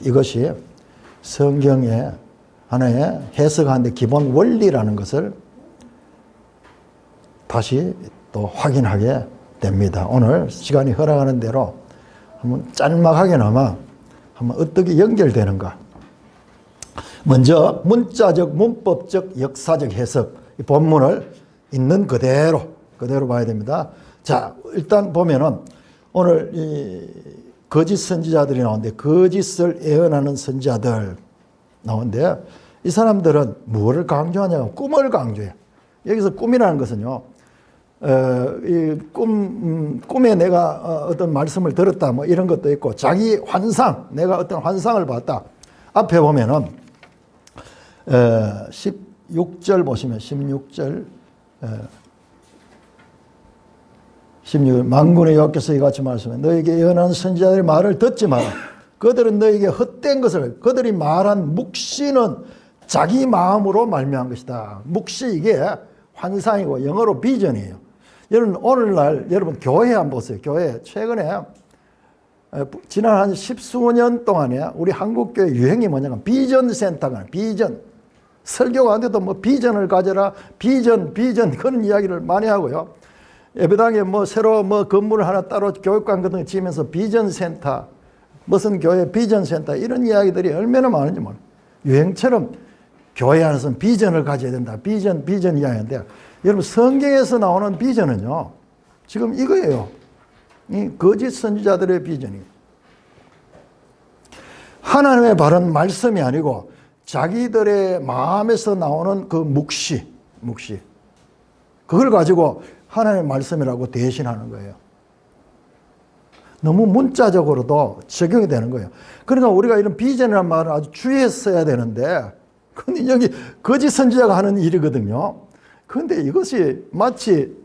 이것이 성경의 하나의 해석하는데 기본 원리라는 것을 다시 또 확인하게 됩니다. 오늘 시간이 허락하는 대로 한번 짤막하게나마 한번 어떻게 연결되는가. 먼저 문자적, 문법적, 역사적 해석, 이 본문을 있는 그대로 봐야 됩니다. 자, 일단 보면은 오늘 이 거짓 선지자들이 나오는데 거짓을 예언하는 선지자들 나오는데 이 사람들은 무엇을 강조하냐면 꿈을 강조해. 여기서 꿈이라는 것은요, 이 꿈에 내가 어떤 말씀을 들었다 뭐 이런 것도 있고 자기 환상, 내가 어떤 환상을 봤다. 앞에 보면은 16절 보시면 16절 16절 만군의 여호와께서 이같이 말씀해 너에게 예언하는 선지자들의 말을 듣지 마라. 그들은 너에게 헛된 것을 그들이 말한 묵시는 자기 마음으로 말미암은 것이다. 묵시 이게 환상이고 영어로 비전이에요. 여러분 오늘날 여러분 교회 한번 보세요. 교회 최근에 지난 한 10수년 동안에 우리 한국교회 유행이 뭐냐면 비전 센터가 비전 설교가 안 돼도 뭐 비전을 가져라 비전 그런 이야기를 많이 하고요. 예배당에 뭐 새로 뭐 건물을 하나 따로 교육관 같은 거 지으면서 비전 센터 무슨 교회 비전 센터 이런 이야기들이 얼마나 많은지 몰라요. 유행처럼 교회 안에서는 비전을 가져야 된다. 비전 이야기인데 여러분 성경에서 나오는 비전은요. 지금 이거예요. 이 거짓 선지자들의 비전이. 하나님의 바른 말씀이 아니고 자기들의 마음에서 나오는 그 묵시. 그걸 가지고 하나님의 말씀이라고 대신하는 거예요. 너무 문자적으로도 적용이 되는 거예요. 그러니까 우리가 이런 비전이라는 말을 아주 주의해서 써야 되는데 근데 여기 거짓 선지자가 하는 일이거든요. 그런데 이것이 마치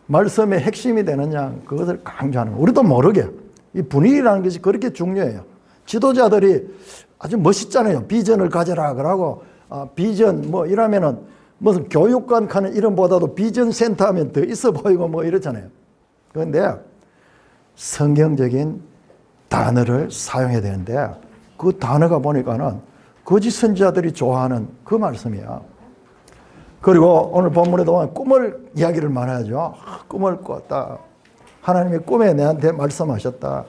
말씀의 핵심이 되느냐 그것을 강조하는 거예요. 우리도 모르게 이 분위기라는 것이 그렇게 중요해요. 지도자들이 아주 멋있잖아요. 비전을 가져라 그러고 비전 뭐 이러면은 무슨 교육관 하는 이름보다도 비전 센터 하면 더 있어 보이고 뭐 이렇잖아요. 그런데 성경적인 단어를 사용해야 되는데 그 단어가 보니까는 거짓 선지자들이 좋아하는 그 말씀이야. 그리고 오늘 본문에도 보면 꿈을 이야기를 많이 하죠. 꿈을 꿨다. 하나님이 꿈에 내한테 말씀하셨다.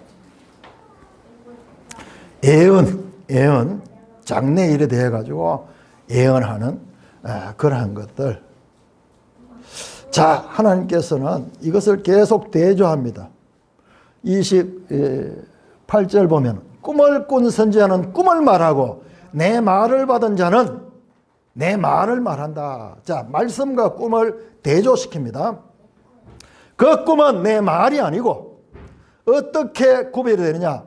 예언, 장래일에 대해 가지고 예언하는 그러한 것들. 자, 하나님께서는 이것을 계속 대조합니다. 28절 보면 꿈을 꾼 선지자는 꿈을 말하고 내 말을 받은 자는 내 말을 말한다. 자, 말씀과 꿈을 대조시킵니다. 그 꿈은 내 말이 아니고 어떻게 구별이 되느냐?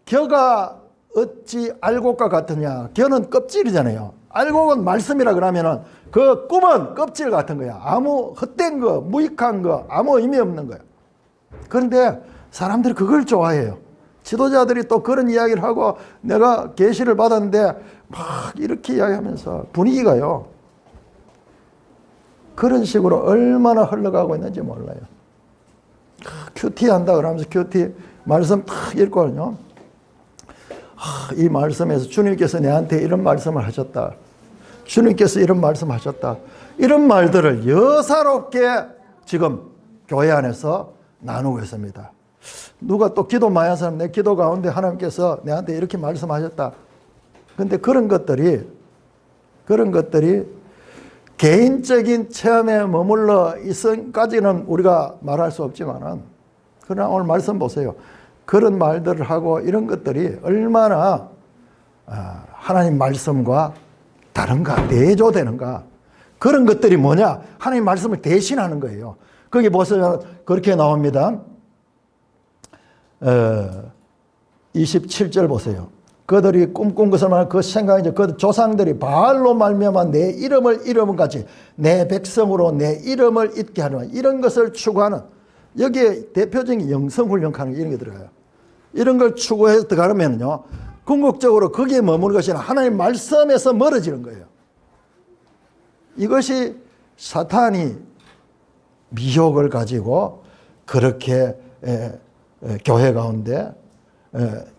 겨가 어찌 알곡과 같으냐? 겨는 껍질이잖아요. 알곡은 말씀이라 그러면은 그 꿈은 껍질 같은 거야. 아무 헛된 거, 무익한 거, 아무 의미 없는 거야. 그런데 사람들이 그걸 좋아해요. 지도자들이 또 그런 이야기를 하고 내가 계시를 받았는데 막 이렇게 이야기하면서 분위기가요. 그런 식으로 얼마나 흘러가고 있는지 몰라요. 큐티 한다 그러면서 큐티 말씀 탁 읽거든요. 이 말씀에서 주님께서 내한테 이런 말씀을 하셨다. 주님께서 이런 말씀하셨다. 이런 말들을 여사롭게 지금 교회 안에서 나누고 있습니다. 누가 또 기도 많이 한 사람 내 기도 가운데 하나님께서 내한테 이렇게 말씀하셨다. 그런데 그런 것들이 개인적인 체험에 머물러 있음까지는 우리가 말할 수 없지만은 그러나 오늘 말씀 보세요. 그런 말들을 하고 이런 것들이 얼마나 하나님 말씀과 다른가, 대조되는가. 그런 것들이 뭐냐? 하나님 말씀을 대신하는 거예요. 거기 보시면 그렇게 나옵니다. 27절 보세요. 그들이 꿈꾼 것을 말하는 그 생각이죠. 그 조상들이 바알로 말미암아 내 이름을 이름은 같이 내 백성으로 내 이름을 잊게 하는 이런 것을 추구하는 여기에 대표적인 영성훈련하는 이런 게 들어가요. 이런 걸 추구해서 들어가면요. 궁극적으로 거기에 머무는 것이 아니라 하나님 말씀에서 멀어지는 거예요. 이것이 사탄이 미혹을 가지고 그렇게 교회 가운데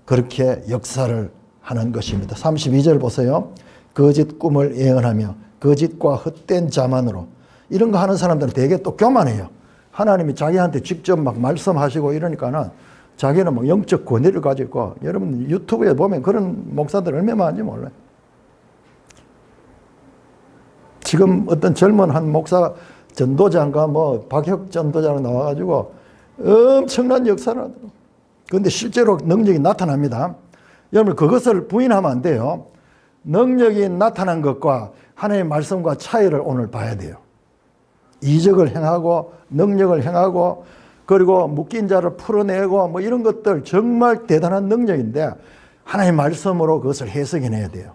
그렇게 역사를 하는 것입니다. 32절 보세요. 거짓 꿈을 예언하며 거짓과 헛된 자만으로, 이런 거 하는 사람들은 되게 또 교만해요. 하나님이 자기한테 직접 막 말씀하시고 이러니까는 자기는 뭐 영적 권위를 가지고, 여러분 유튜브에 보면 그런 목사들 얼마나 많은지 몰라요. 지금 어떤 젊은 한 목사 전도자인가 뭐 박혁 전도자가 나와가지고 엄청난 역사를 하더라고요. 그런데 실제로 능력이 나타납니다. 여러분 그것을 부인하면 안 돼요. 능력이 나타난 것과 하나님의 말씀과 차이를 오늘 봐야 돼요. 이적을 행하고 능력을 행하고 그리고 묶인 자를 풀어내고 뭐 이런 것들 정말 대단한 능력인데 하나님의 말씀으로 그것을 해석해내야 돼요.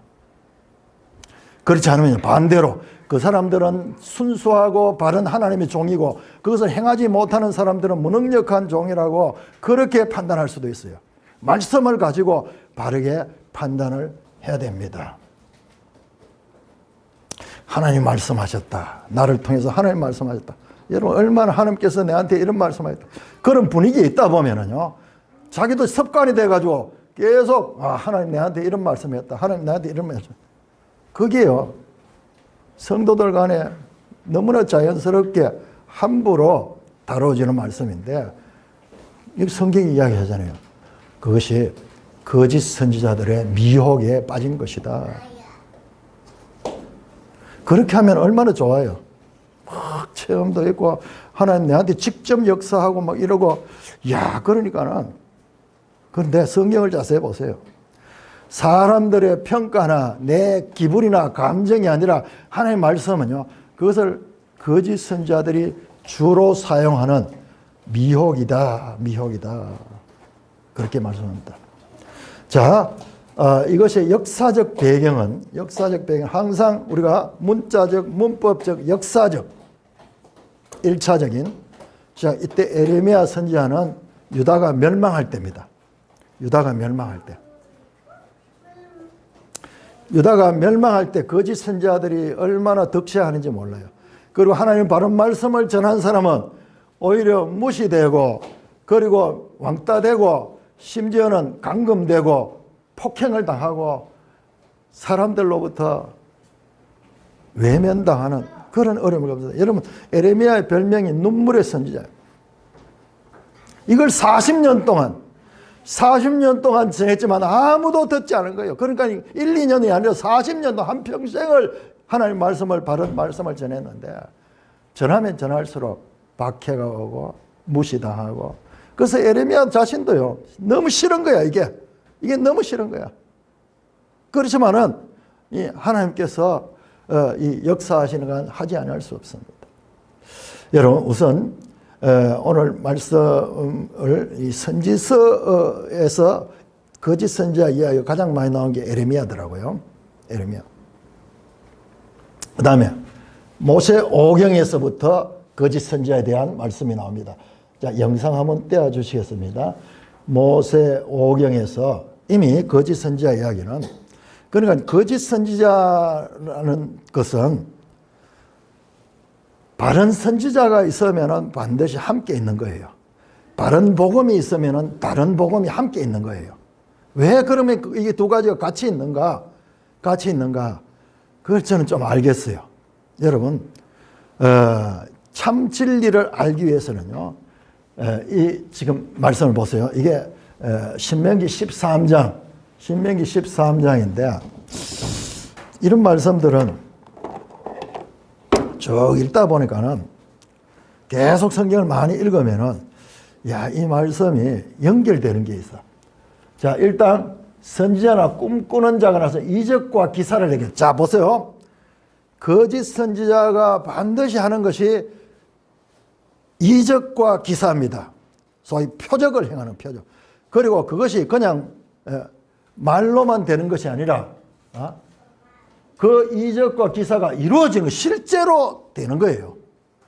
그렇지 않으면 반대로 그 사람들은 순수하고 바른 하나님의 종이고 그것을 행하지 못하는 사람들은 무능력한 종이라고 그렇게 판단할 수도 있어요. 말씀을 가지고 바르게 판단을 해야 됩니다. 하나님 말씀하셨다. 나를 통해서 하나님 말씀하셨다. 여러분 얼마나 하나님께서 내한테 이런 말씀하셨다. 그런 분위기에 있다 보면은요, 자기도 습관이 돼가지고 계속 하나님 내한테 이런 말씀했다. 하나님 나한테 이런 말씀. 그게요, 성도들 간에 너무나 자연스럽게 함부로 다뤄지는 말씀인데, 이 성경이 이야기하잖아요. 그것이 거짓 선지자들의 미혹에 빠진 것이다. 그렇게 하면 얼마나 좋아요. 막 체험도 있고 하나님 내한테 직접 역사하고 막 이러고, 야, 그러니까는. 그런데 성경을 자세히 보세요. 사람들의 평가나 내 기분이나 감정이 아니라 하나님의 말씀은요, 그것을 거짓 선지자들이 주로 사용하는 미혹이다, 미혹이다. 그렇게 말씀합니다. 자, 이것의 역사적 배경은, 항상 우리가 문자적, 문법적, 역사적, 1차적인, 자, 이때 에레미야 선지자는 유다가 멸망할 때입니다. 유다가 멸망할 때. 유다가 멸망할 때 거짓 선지자들이 얼마나 덕시하는지 몰라요. 그리고 하나님 바른 말씀을 전한 사람은 오히려 무시되고, 그리고 왕따되고, 심지어는 감금되고 폭행을 당하고 사람들로부터 외면당하는 그런 어려움을 겪습니다. 여러분, 에레미야의 별명이 눈물의 선지자예요. 이걸 40년 동안 전했지만 아무도 듣지 않은 거예요. 그러니까 1, 2년이 아니라 40년도 한평생을 하나님 말씀을, 바른 말씀을 전했는데, 전하면 전할수록 박해가 오고 무시당하고, 그래서 에레미야 자신도요, 너무 싫은 거야, 이게 너무 싫은 거야. 그렇지만은 이 하나님께서 이 역사하시는 건 하지 않을 수 없습니다. 여러분, 우선 오늘 말씀을 이 선지서에서 거짓 선지자 이야기가 가장 많이 나온 게 에레미야더라고요. 에레미야. 그 다음에 모세 오경에서부터 거짓 선지자에 대한 말씀이 나옵니다. 자, 영상 한번 떼어주시겠습니다. 모세 오경에서 이미 거짓 선지자 이야기는, 그러니까 거짓 선지자라는 것은 바른 선지자가 있으면 반드시 함께 있는 거예요. 바른 복음이 있으면 다른 복음이 함께 있는 거예요. 왜 그러면 이게 두 가지가 같이 있는가? 그걸 저는 좀 알겠어요. 여러분, 참 진리를 알기 위해서는요, 이 지금 말씀을 보세요. 이게 신명기 13장인데 이런 말씀들은 쭉 읽다 보니까는 계속 성경을 많이 읽으면은, 야, 이 말씀이 연결되는 게 있어. 자, 일단 선지자나 꿈꾸는 자가 나서 이적과 기사를 얘기해. 자, 보세요. 거짓 선지자가 반드시 하는 것이 이적과 기사입니다. 소위 표적을 행하는 표적. 그리고 그것이 그냥 말로만 되는 것이 아니라 그 이적과 기사가 이루어지는, 실제로 되는 거예요.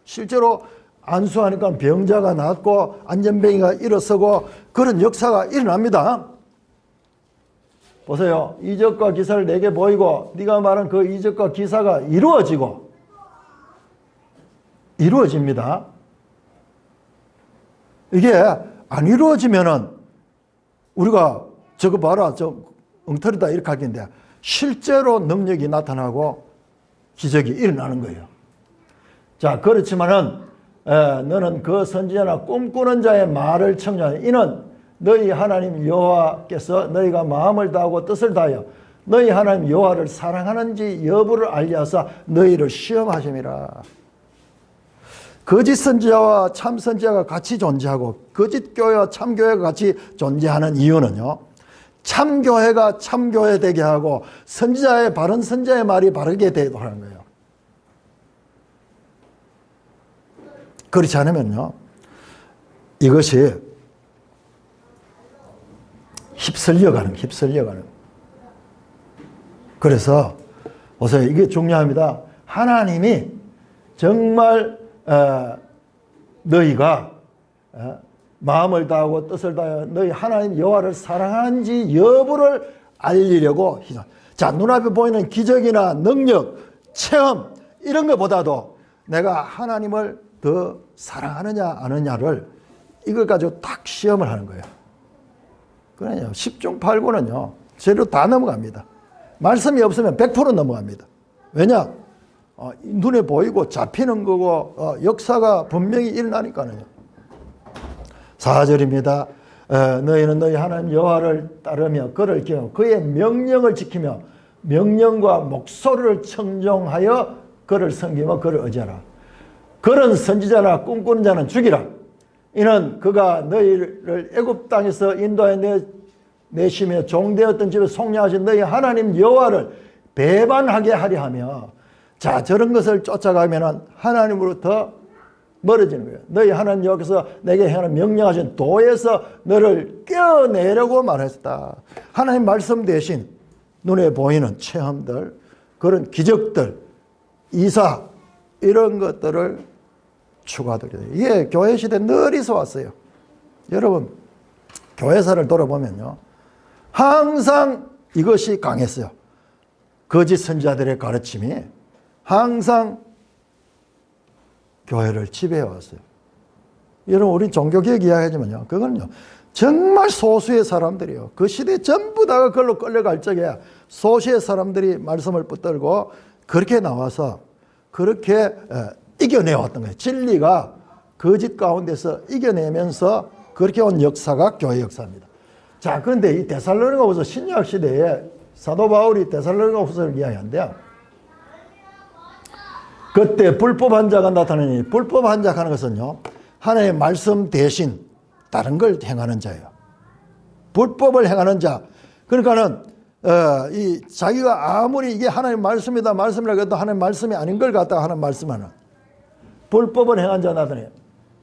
실제로 안수하니까 병자가 낫고 안전뱅이가 일어서고 그런 역사가 일어납니다. 보세요. 이적과 기사를 내게 보이고 네가 말한 그 이적과 기사가 이루어집니다. 이게 안 이루어지면은 우리가 저거 봐라, 저 엉터리다 이렇게 하겠는데 실제로 능력이 나타나고 기적이 일어나는 거예요. 자, 그렇지만은 너는 그 선지자나 꿈꾸는 자의 말을 청정하니 이는 너희 하나님 여호와께서 너희가 마음을 다하고 뜻을 다하여 너희 하나님 여호와를 사랑하는지 여부를 알려서 너희를 시험하심이라. 거짓 선지자와 참 선지자가 같이 존재하고 거짓 교회와 참 교회가 같이 존재하는 이유는요, 참 교회가 참 교회 되게 하고 선지자의 바른 선지자의 말이 바르게 되도록 하는 거예요. 그렇지 않으면요, 이것이 휩쓸려가는. 그래서 보세요, 이게 중요합니다. 하나님이 정말 너희가 마음을 다하고 뜻을 다하여 너희 하나님 여호와를 사랑하는지 여부를 알리려고. 자, 눈앞에 보이는 기적이나 능력, 체험 이런 것보다도 내가 하나님을 더 사랑하느냐 아느냐를 이걸 가지고 딱 시험을 하는 거예요. 그러냐 10중 8구는요 재료 다 넘어갑니다. 말씀이 없으면 100% 넘어갑니다. 왜냐? 눈에 보이고 잡히는 거고 역사가 분명히 일어나니까요. 4절입니다. 너희는 너희 하나님 여호와를 따르며 그를 기억하고 그의 명령을 지키며 명령과 목소리를 청종하여 그를 섬기며 그를 의지하라. 그런 선지자나 꿈꾸는 자는 죽이라. 이는 그가 너희를 애굽 땅에서 인도하여 내시며 종되었던 집에 속량하신 너희 하나님 여호와를 배반하게 하려 하며. 자, 저런 것을 쫓아가면 하나님으로부터 멀어지는 거예요. 너희 하나님 여호와께서 내게 행하는 명령하신 도에서 너를 떼어내려고 말했다. 하나님 말씀 대신 눈에 보이는 체험들, 그런 기적들, 이사 이런 것들을 추가드려요. 이게 교회 시대 늘 있어 왔어요. 여러분 교회사를 돌아보면요, 항상 이것이 강했어요. 거짓 선지자들의 가르침이 항상 교회를 지배해 왔어요. 여러분 우리 종교개혁 이야기하지만요, 그건요 정말 소수의 사람들이요, 그 시대에 전부 다가 그걸로 끌려갈 적에 소수의 사람들이 말씀을 붙들고 그렇게 나와서 그렇게 이겨내왔던 거예요. 진리가 거짓 가운데서 이겨내면서 그렇게 온 역사가 교회 역사입니다. 자, 그런데 이 데살로니가후서 신약 시대에 사도 바울이 데살로니가후서를 이야기하는데요, 그때 불법한 자가 나타나니, 불법한 자 하는 것은요 하나님의 말씀 대신 다른 걸 행하는 자예요. 불법을 행하는 자. 그러니까는 이 자기가 아무리 이게 하나님 말씀이다 말씀이라고 해도 하나님 말씀이 아닌 걸 갖다가 하나님 말씀하는 불법을 행한 자 나타나요.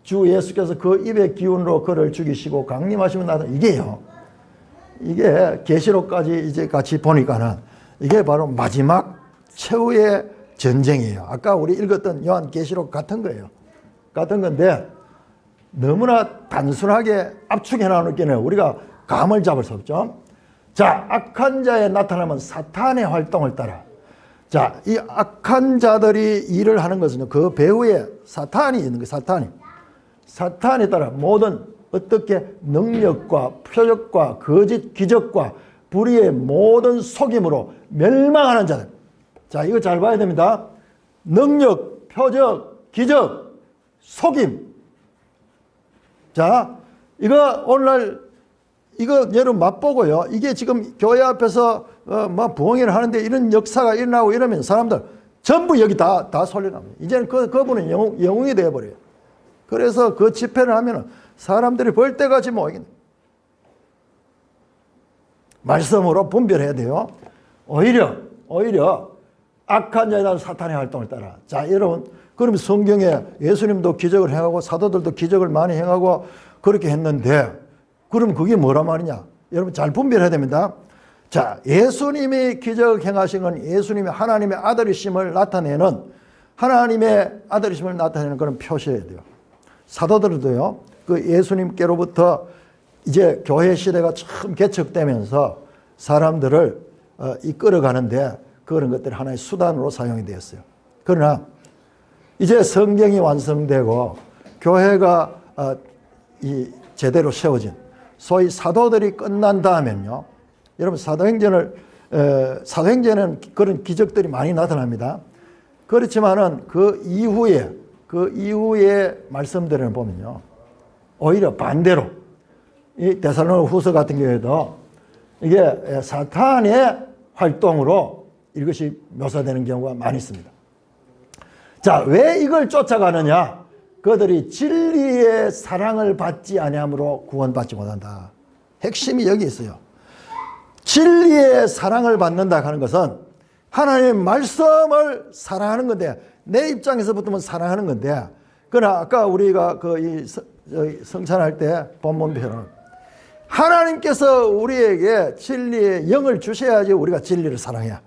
주 예수께서 그 입의 기운으로 그를 죽이시고 강림하시면 나타나요. 이게요, 이게 계시록까지 이제 같이 보니까는 이게 바로 마지막 최후의 전쟁이에요. 아까 우리 읽었던 요한계시록 같은 거예요. 같은 건데 너무나 단순하게 압축해 나누기는 우리가 감을 잡을 수 없죠. 자, 악한 자에 나타나면 사탄의 활동을 따라. 자, 이 악한 자들이 일을 하는 것은요, 그 배후에 사탄이 있는 거예요. 사탄에 따라 모든 어떻게 능력과 표적과 거짓 기적과 불의의 모든 속임으로 멸망하는 자들. 자, 이거 잘 봐야 됩니다. 능력, 표적, 기적, 속임. 자, 이거 오늘날 이거 여러분 맛보고요. 이게 지금 교회 앞에서 막 부흥회를 하는데 이런 역사가 일어나고 이러면 사람들 전부 여기 다 솔려납니다. 이제는 그분은 영웅이 되어버려요. 그래서 그 집회를 하면은 사람들이 볼 때같이 모이겠네. 말씀으로 분별해야 돼요. 오히려 악한 자에 대한 사탄의 활동을 따라. 자, 여러분, 그럼 성경에 예수님도 기적을 행하고 사도들도 기적을 많이 행하고 그렇게 했는데, 그럼 그게 뭐란 말이냐? 여러분 잘 분별해야 됩니다. 자, 예수님이 기적 행하신 건 예수님이 하나님의 아들이심을 나타내는, 하나님의 아들이심을 나타내는 그런 표시해야 돼요. 사도들도요, 그 예수님께로부터 이제 교회 시대가 처음 개척되면서 사람들을 이끌어가는데 그런 것들이 하나의 수단으로 사용이 되었어요. 그러나 이제 성경이 완성되고 교회가 제대로 세워진, 소위 사도들이 끝난 다음엔요. 여러분 사도행전에는 그런 기적들이 많이 나타납니다. 그렇지만은 그 이후에 말씀들을 보면요. 오히려 반대로 이 데살로니가후서 같은 경우에도 이게 사탄의 활동으로 이것이 묘사되는 경우가 많이 있습니다. 자, 왜 이걸 쫓아가느냐? 그들이 진리의 사랑을 받지 아니함으로 구원받지 못한다. 핵심이 여기 있어요. 진리의 사랑을 받는다 하는 것은 하나님의 말씀을 사랑하는 건데, 내 입장에서부터는 사랑하는 건데, 그러나 아까 우리가 성찬할 때 본문표는 하나님께서 우리에게 진리의 영을 주셔야지 우리가 진리를 사랑해야.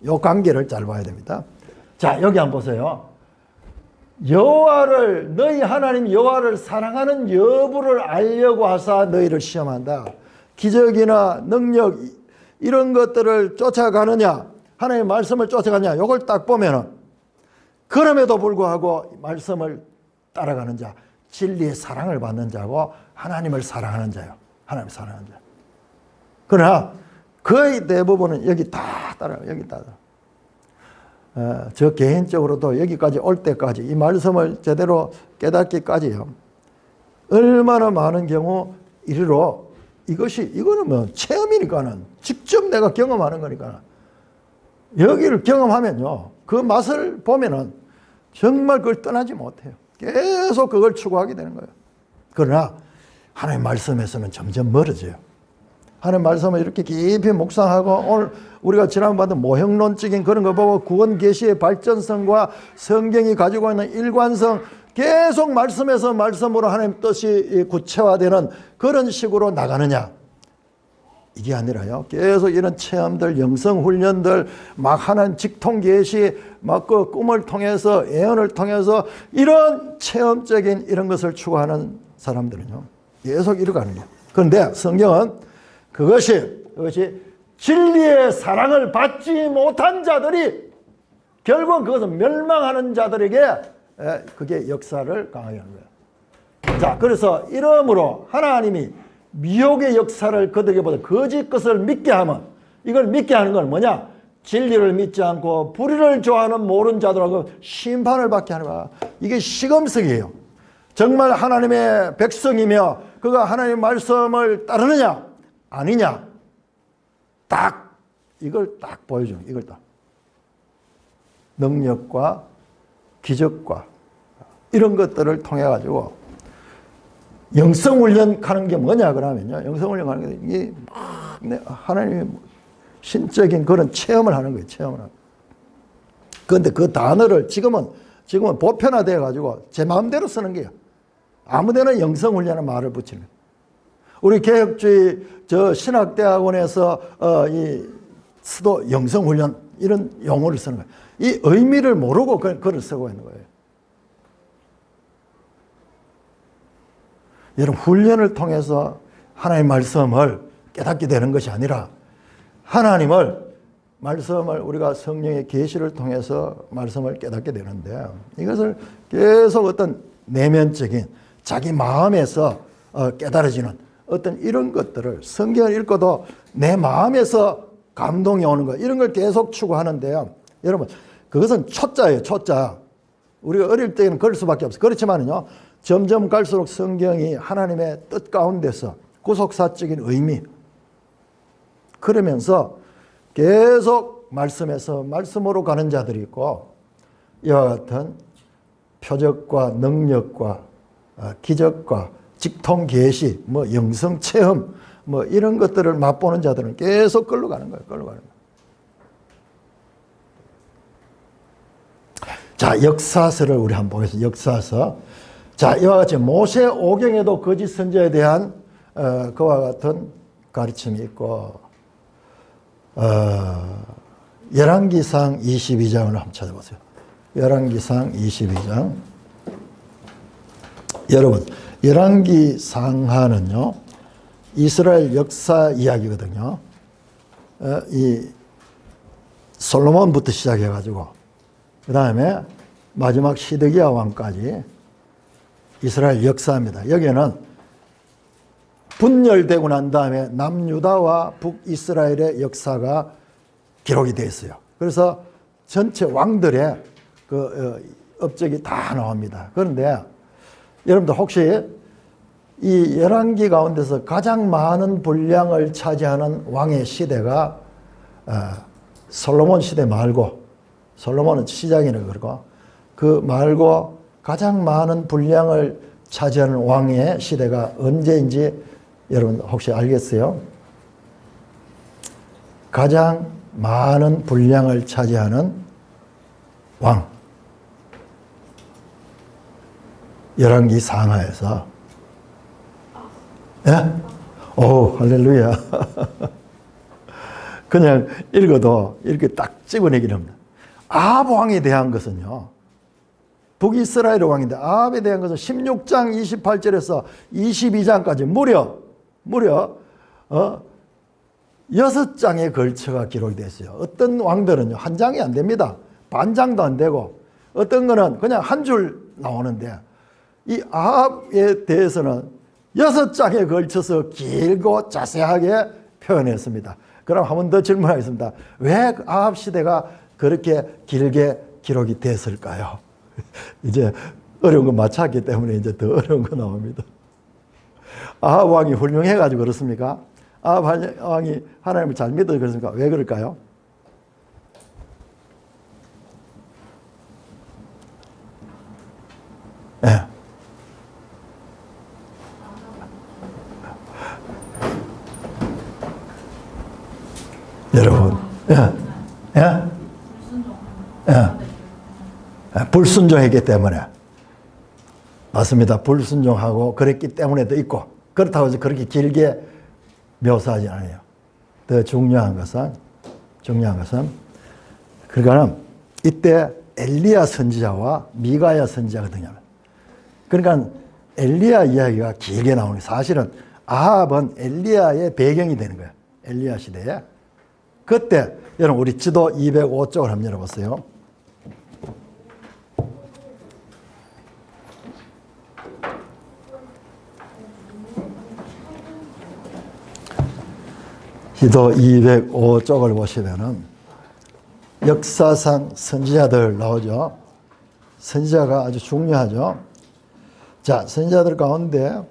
이 관계를 잘 봐야 됩니다. 자, 여기 한번 보세요. 너희 하나님 여호와를 사랑하는 여부를 알려고 하사 너희를 시험한다. 기적이나 능력 이런 것들을 쫓아가느냐, 하나님의 말씀을 쫓아가느냐, 이걸 딱 보면은 그럼에도 불구하고 말씀을 따라가는 자, 진리의 사랑을 받는 자고 하나님을 사랑하는 자요. 하나님을 사랑하는 자. 그러나 거의 대부분은 여기 다 따라요. 여기 따라. 저 개인적으로도 여기까지 올 때까지 이 말씀을 제대로 깨닫기까지요. 얼마나 많은 경우 이리로 이거는 뭐 체험이니까는 직접 내가 경험하는 거니까 여기를 경험하면요. 그 맛을 보면은 정말 그걸 떠나지 못해요. 계속 그걸 추구하게 되는 거예요. 그러나 하나님의 말씀에서는 점점 멀어져요. 하나님의 말씀을 이렇게 깊이 묵상하고 오늘 우리가 지난번에 모형론적인 그런 거 보고 구원 계시의 발전성과 성경이 가지고 있는 일관성 계속 말씀에서 말씀으로 하나님 뜻이 구체화되는 그런 식으로 나가느냐, 이게 아니라요. 계속 이런 체험들, 영성훈련들, 막 하나님 직통 계시, 막 그 꿈을 통해서 예언을 통해서 이런 체험적인 이런 것을 추구하는 사람들은요, 계속 이루어가는 거예요. 그런데 성경은 그것이 진리의 사랑을 받지 못한 자들이 결국 그것은 멸망하는 자들에게 그게 역사를 강하게 하는 거예요. 자, 그래서 이러므로 하나님이 미혹의 역사를 그들에게 보다 거짓 것을 믿게 하면, 이걸 믿게 하는 건 뭐냐? 진리를 믿지 않고 불의를 좋아하는 모르는 자들하고 심판을 받게 하는 거야. 이게 시금석이에요. 정말 하나님의 백성이며 그가 하나님의 말씀을 따르느냐 아니냐, 이걸 딱 보여주는, 이걸 딱 능력과 기적과 이런 것들을 통해 가지고 영성훈련 하는 게 뭐냐 그러면요, 영성훈련 하는 게 이게 하나님의 신적인 그런 체험을 하는 거예요. 체험을 하는. 그런데 그 단어를 지금은 보편화되어 가지고 제 마음대로 쓰는 거예요. 아무데나 영성훈련이라는 말을 붙이는 거예요. 우리 개혁주의 신학대학원에서 이 수도 영성훈련 이런 용어를 쓰는 거예요. 이 의미를 모르고 그걸 쓰고 있는 거예요. 여러분, 훈련을 통해서 하나님의 말씀을 깨닫게 되는 것이 아니라 하나님을 말씀을 우리가 성령의 계시를 통해서 말씀을 깨닫게 되는데, 이것을 계속 어떤 내면적인 자기 마음에서 깨달아지는 어떤 이런 것들을 성경을 읽고도 내 마음에서 감동이 오는 것, 이런 걸 계속 추구하는데요. 여러분, 그것은 초자예요. 초자. 우리가 어릴 때는 그럴 수밖에 없어요. 그렇지만요, 점점 갈수록 성경이 하나님의 뜻 가운데서 구속사적인 의미, 그러면서 계속 말씀에서 말씀으로 가는 자들이 있고, 이와 같은 표적과 능력과 기적과 직통 계시, 영성 체험, 이런 것들을 맛보는 자들은 계속 끌려가는 거예요. 끌려가는 거예요. 자, 역사서를 우리 한번 보겠습니다. 역사서. 자, 이와 같이 모세 오경에도 거짓 선지자에 대한 그와 같은 가르침이 있고, 열왕기상 22장을 한번 찾아보세요. 열왕기상 22장. 여러분, 열왕기상하는요, 이스라엘 역사 이야기거든요. 이 솔로몬부터 시작해가지고 그 다음에 마지막 시드기야 왕까지 이스라엘 역사입니다. 여기에는 분열되고 난 다음에 남유다와 북이스라엘의 역사가 기록이 되어 있어요. 그래서 전체 왕들의 그 업적이 다 나옵니다. 그런데 여러분들 혹시 이 열왕기 가운데서 가장 많은 분량을 차지하는 왕의 시대가 솔로몬 시대 말고, 솔로몬은 시작이라고 그러고, 그 말고 가장 많은 분량을 차지하는 왕의 시대가 언제인지 여러분 혹시 알겠어요? 가장 많은 분량을 차지하는 왕. 열왕기 상하에서. 예? 오, 할렐루야. 그냥 읽어도 이렇게 딱 찍어내기는 합니다. 아합 왕에 대한 것은요, 북이스라엘 왕인데 아합에 대한 것은 16장 28절에서 22장까지 무려 6장에 걸쳐가 기록이 됐어요. 어떤 왕들은요, 한 장이 안 됩니다. 반 장도 안 되고, 어떤 거는 그냥 한 줄 나오는데, 이 아합에 대해서는 6장에 걸쳐서 길고 자세하게 표현했습니다. 그럼 한 번 더 질문하겠습니다. 왜 아합 시대가 그렇게 길게 기록이 됐을까요? 이제 어려운 거 맞췄기 때문에 이제 더 어려운 거 나옵니다. 아합 왕이 훌륭해가지고 그렇습니까? 아합 왕이 하나님을 잘 믿어서 그렇습니까? 왜 그럴까요? 예. 여러분, 예? 예? 예. 불순종했기 때문에. 맞습니다. 불순종하고 그랬기 때문에도 있고, 그렇다고 해서 그렇게 길게 묘사하지 않아요. 더 중요한 것은, 그러니까 이때 엘리야 선지자와 미가야 선지자거든요. 그러니까 엘리야 이야기가 길게 나오는, 사실은 아합은 엘리야의 배경이 되는 거예요. 엘리야 시대에. 그때 여러분 우리 지도 205쪽을 한번 열어보세요. 지도 205쪽을 보시면은 역사상 선지자들 나오죠. 선지자가 아주 중요하죠. 자, 선지자들 가운데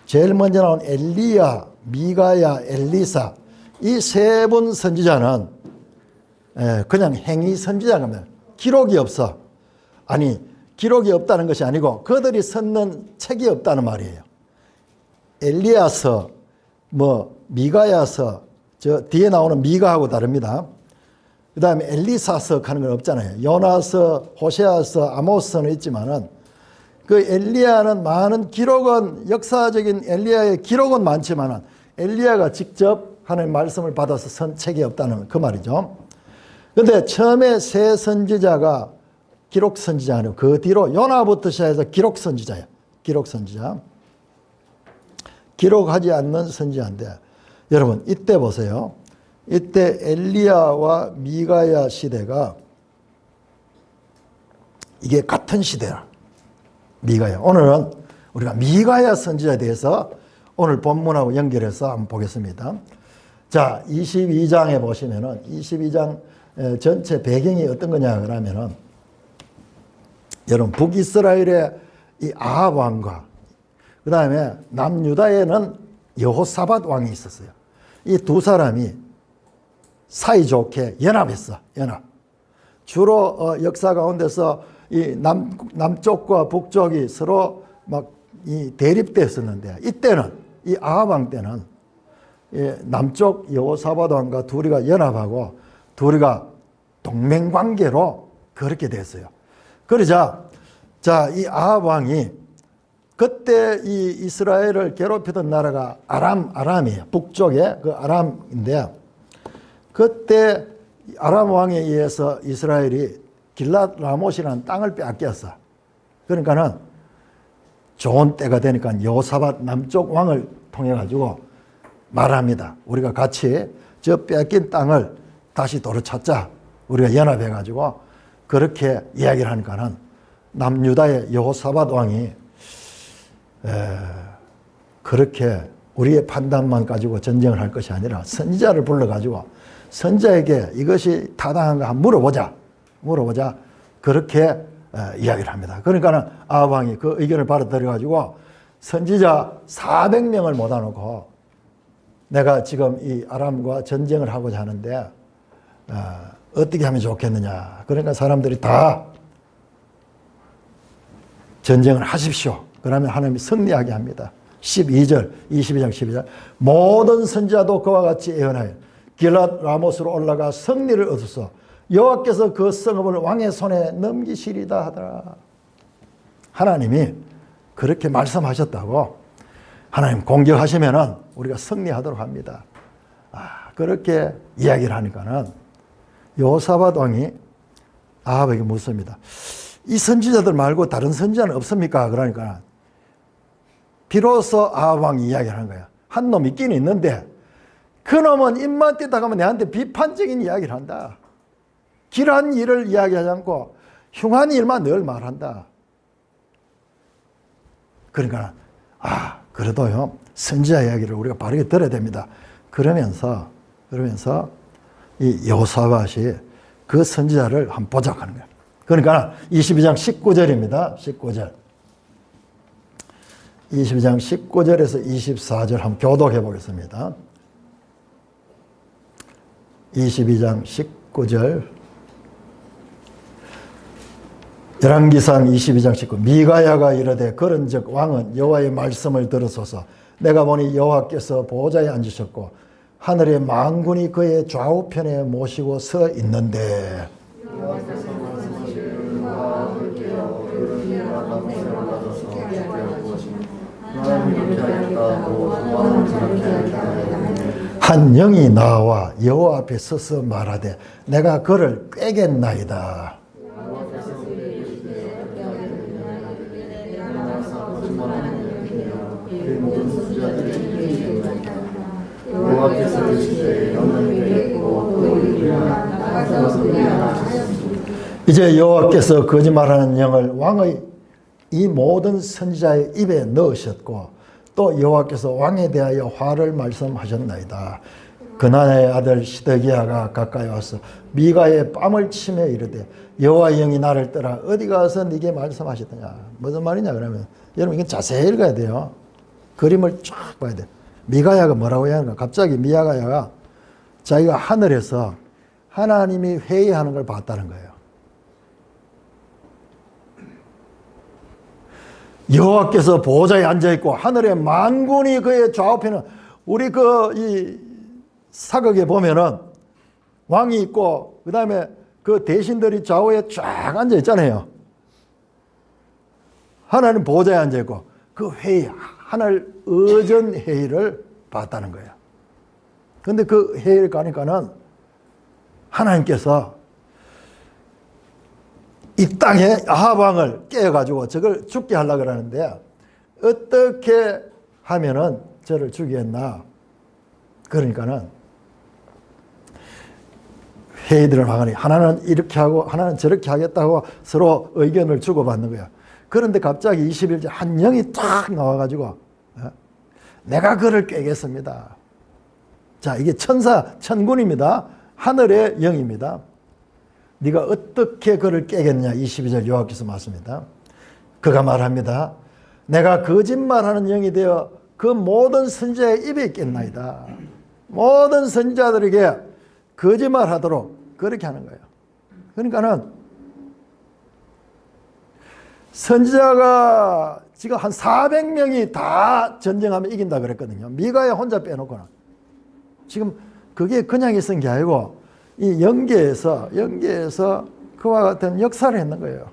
제일 먼저 나온 엘리야, 미가야, 엘리사, 이 세 분 선지자는 그냥 행위 선지자입니다. 기록이 없어. 아니, 기록이 없다는 것이 아니고 그들이 썼는 책이 없다는 말이에요. 엘리야서, 미가야서, 저 뒤에 나오는 미가하고 다릅니다. 그 다음에 엘리사서 하는 건 없잖아요. 요나서, 호세아서, 아모스는 있지만은 그 엘리야는 많은 기록은, 역사적인 엘리야의 기록은 많지만은 엘리야가 직접 하나님의 말씀을 받아서 선 책이 없다는 그 말이죠. 그런데 처음에 세 선지자가 기록 선지자 아니고 그 뒤로 요나부터 시작해서 기록 선지자예요. 기록 선지자. 기록하지 않는 선지자인데 여러분 이때 보세요. 이때 엘리야와 미가야 시대가 이게 같은 시대야. 미가야. 오늘은 우리가 미가야 선지자에 대해서 오늘 본문하고 연결해서 한번 보겠습니다. 자, 22장에 보시면은 22장 전체 배경이 어떤 거냐 그러면은 여러분 북이스라엘의 이 아합 왕과 그 다음에 남유다에는 여호사밧 왕이 있었어요. 이 두 사람이 사이좋게 연합했어. 연합. 주로 역사 가운데서 이 남쪽과 북쪽이 서로 막 이 대립됐었는데 이때는 이 아합 왕 때는 남쪽 여호사밧 왕과 둘이가 연합하고 둘이가 동맹 관계로 그렇게 됐어요. 그러자 자, 이 아합 왕이 그때 이 이스라엘을 괴롭히던 나라가 아람이에요. 북쪽에 그 아람인데 그때 아람 왕에 의해서 이스라엘이 길랏 라못이라는 땅을 빼앗겼어. 그러니까는 좋은 때가 되니까 여호사밧 남쪽 왕을 통해 가지고 말합니다. 우리가 같이 저 빼앗긴 땅을 다시 도로찾자. 우리가 연합해 가지고 그렇게 이야기를 하니까는 남유다의 여호사밧 왕이 그렇게 우리의 판단만 가지고 전쟁을 할 것이 아니라 선지자를 불러가지고 선지자에게 이것이 타당한가 한번 물어보자. 그렇게 이야기를 합니다. 그러니까는 아합 왕이 그 의견을 받아들여가지고 선지자 400명을 모아놓고 내가 지금 이 아람과 전쟁을 하고자 하는데 어떻게 하면 좋겠느냐. 그러니까 사람들이 다 전쟁을 하십시오. 그러면 하나님이 승리하게 합니다. 12절, 22장 12절. 모든 선지자도 그와 같이 예언하여 길랏 라모스로 올라가 승리를 얻어서 여호와께서 그 성읍을 왕의 손에 넘기시리다 하더라. 하나님이 그렇게 말씀하셨다고 하나님 공격하시면은 우리가 승리하도록 합니다. 그렇게 이야기를 하니까는 여호사밧 왕이 아합에게 묻습니다. 이 선지자들 말고 다른 선지자는 없습니까? 그러니까 비로소 아합 왕이 이야기를 하는 거야. 한 놈 있긴 있는데 그 놈은 입만 떼다 가면 내한테 비판적인 이야기를 한다. 길한 일을 이야기하지 않고 흉한 일만 늘 말한다. 그러니까 그래도요 선지자 이야기를 우리가 바르게 들어야 됩니다. 그러면서 이 여호사밧이 그 선지자를 한번 보자고 하는 거예요. 그러니까 22장 19절입니다. 19절. 22장 19절에서 24절 한번 교독해 보겠습니다. 22장 19절. 열왕기상 22장 19. 미가야가 이르되 그런즉 왕은 여호와의 말씀을 들으소서. 내가 보니 여호와께서 보좌에 앉으셨고 하늘의 만군이 그의 좌우편에 모시고 서 있는데 한 영이 나와 여호와 앞에 서서 말하되 내가 그를 꾀겠나이다. 이제 여호와께서 거짓말하는 영을 왕의 이 모든 선지자의 입에 넣으셨고 또 여호와께서 왕에 대하여 화를 말씀하셨나이다. 그나냐의 아들 시드기야가 가까이 와서 미가의 뺨을 치며 이르되 여호와의 영이 나를 떠나 어디 가서 네게 말씀하셨느냐. 무슨 말이냐 그러면 여러분 이건 자세히 읽어야 돼요. 그림을 쫙 봐야 돼. 미가야가 뭐라고 하는가. 갑자기 미가야가 자기가 하늘에서 하나님이 회의하는 걸 봤다는 거예요. 여호와께서 보좌에 앉아있고 하늘의 만군이 그의 좌우편은 우리 이 사극에 보면은 왕이 있고 그 다음에 그 대신들이 좌우에 쫙 앉아있잖아요. 하나님 보좌에 앉아있고 그 회의, 하늘 의전 회의를 봤다는 거예요. 그런데 그 회의를 가니까는 하나님께서 이 땅에 아합 왕을 깨가지고 저걸 죽게 하려고 그러는데 어떻게 하면은 저를 죽이겠나. 그러니까는 회의들을 하거니 하나는 이렇게 하고 하나는 저렇게 하겠다고 서로 의견을 주고받는 거야. 그런데 갑자기 21절 한 영이 딱 나와가지고 내가 그를 깨겠습니다. 자, 이게 천군입니다. 하늘의 영입니다. 네가 어떻게 그를 깨겠냐. 22절 여호와께서 말씀입니다. 그가 말합니다. 내가 거짓말하는 영이 되어 그 모든 선지자의 입에 있겠나이다. 모든 선지자들에게 거짓말하도록 그렇게 하는 거예요. 그러니까는 선지자가 지금 한 400명이 다 전쟁하면 이긴다 그랬거든요. 미가야 혼자 빼놓고는. 지금 그게 그냥 있은 게 아니고 이 영계에서 그와 같은 역사를 했는 거예요.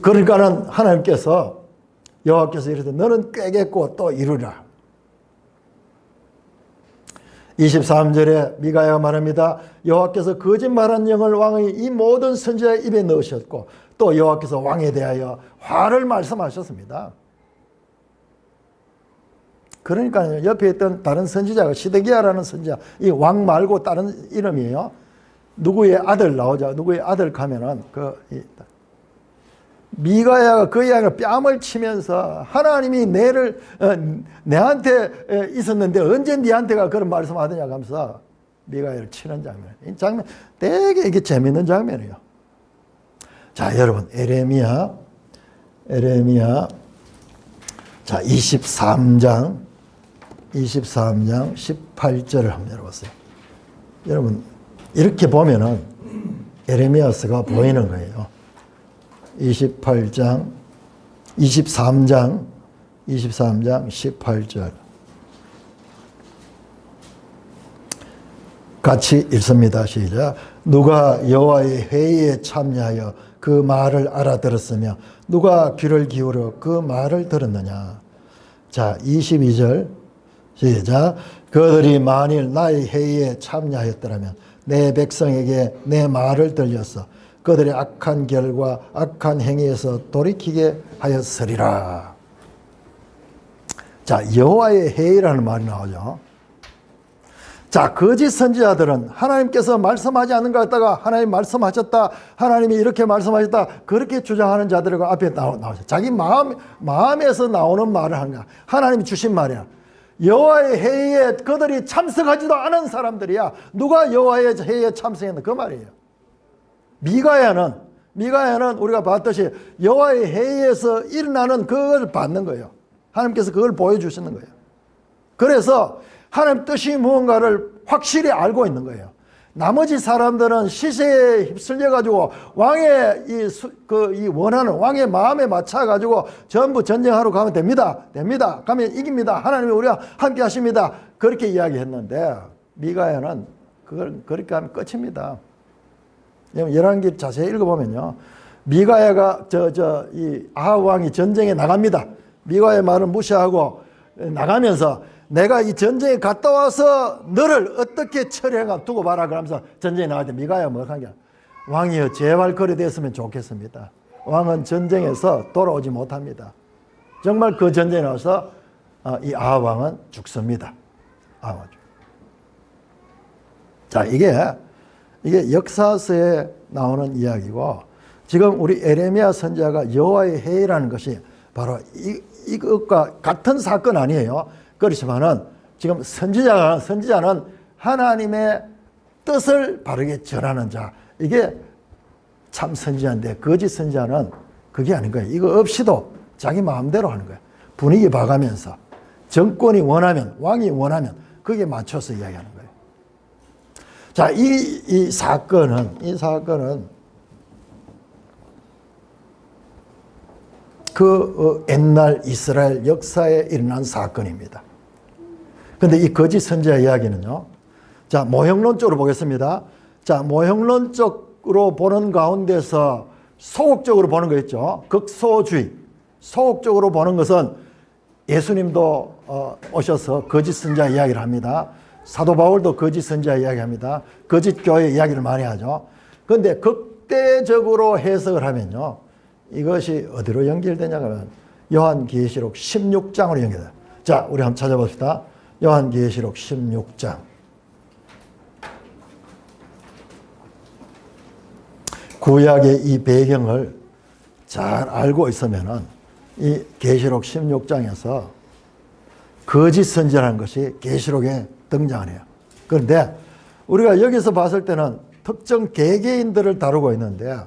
그러니까는 하나님께서 여호와께서 이르되 너는 꾀겠고 또 이루라. 23절에 미가야가 말합니다. 여호와께서 거짓말한 영을 왕의 이 모든 선지자의 입에 넣으셨고 또 여호와께서 왕에 대하여 화를 말씀하셨습니다. 그러니까 옆에 있던 다른 선지자가 시드기야라는 선지자, 이 왕 말고 다른 이름이에요. 누구의 아들 나오자. 누구의 아들 가면은 미가야가 그 이야기를 뺨을 치면서 하나님이 내한테 있었는데 언제 네한테가 그런 말씀하더냐 하면서 미가야를 치는 장면. 이 장면 되게 이게 재밌는 장면이에요. 자, 여러분 에레미야 자 23장 18절을 한번 열어보세요. 여러분 이렇게 보면은 에레미야서가 보이는 거예요. 23장 18절 같이 읽습니다. 시작. 누가 여호와의 회의에 참여하여 그 말을 알아들었으며 누가 귀를 기울여 그 말을 들었느냐. 자 22절 시작. 그들이 만일 나의 회의에 참여하였더라면 내 백성에게 내 말을 들려서 그들의 악한 결과 악한 행위에서 돌이키게 하였으리라. 자, 여호와의 회의라는 말이 나오죠. 자, 거짓 선지자들은 하나님께서 말씀하지 않는 것 같다가 하나님 말씀하셨다, 하나님이 이렇게 말씀하셨다, 그렇게 주장하는 자들과 앞에 나오죠. 자기 마음에서 나오는 말을 하는 거야. 하나님이 주신 말이야. 여호와의 회의에 그들이 참석하지도 않은 사람들이야. 누가 여호와의 회의에 참석했나 그 말이에요. 미가야는 우리가 봤듯이 여호와의 회의에서 일어나는 그걸 받는 거예요. 하나님께서 그걸 보여주시는 거예요. 그래서 하나님 뜻이 무언가를 확실히 알고 있는 거예요. 나머지 사람들은 시세에 휩쓸려 가지고 왕의 이 원하는 왕의 마음에 맞춰 가지고 전부 전쟁하러 가면 됩니다. 가면 이깁니다. 하나님이 우리와 함께 하십니다. 그렇게 이야기했는데 미가야는 그걸 그렇게 하면 끝입니다. 열왕기 자세히 읽어보면요. 미가야가 이 아합 왕이 전쟁에 나갑니다. 미가야의 말을 무시하고 나가면서 내가 이 전쟁에 갔다 와서 너를 어떻게 처리해가 두고 봐라 그러면서 전쟁에 나갈 때 미가야가 뭐 한 게 왕이여 제발 그리 됐으면 좋겠습니다. 왕은 전쟁에서 돌아오지 못합니다. 정말 그 전쟁에 나와서 이 아합 왕은 죽습니다. 자, 이게 역사서에 나오는 이야기고 지금 우리 에레미야 선지자가 여호와의 회의라는 것이 바로 이것과 같은 사건 아니에요. 그렇지만은 지금 선지자는 하나님의 뜻을 바르게 전하는 자. 이게 참 선지자인데 거짓 선지자는 그게 아닌 거예요. 이거 없이도 자기 마음대로 하는 거예요. 분위기 봐가면서 정권이 원하면 왕이 원하면 거기에 맞춰서 이야기하는 거예요. 자, 이 사건은 그 옛날 이스라엘 역사에 일어난 사건입니다. 그런데 이 거짓 선지자 이야기는요. 자, 모형론적으로 보겠습니다. 자, 모형론적으로 보는 가운데서 소극적으로 보는 거 있죠. 극소주의. 소극적으로 보는 것은 예수님도 오셔서 거짓 선지자 이야기를 합니다. 사도 바울도 거짓 선지자 이야기합니다. 거짓 교회 이야기를 많이 하죠. 그런데 극대적으로 해석을 하면요. 이것이 어디로 연결되냐 하면 요한계시록 16장으로 연결돼요. 자, 우리 한번 찾아봅시다. 요한계시록 16장. 구약의 이 배경을 잘 알고 있으면은 이 계시록 16장에서 거짓 선지자라는 것이 계시록에 등장을 해요. 그런데 우리가 여기서 봤을 때는 특정 개개인들을 다루고 있는데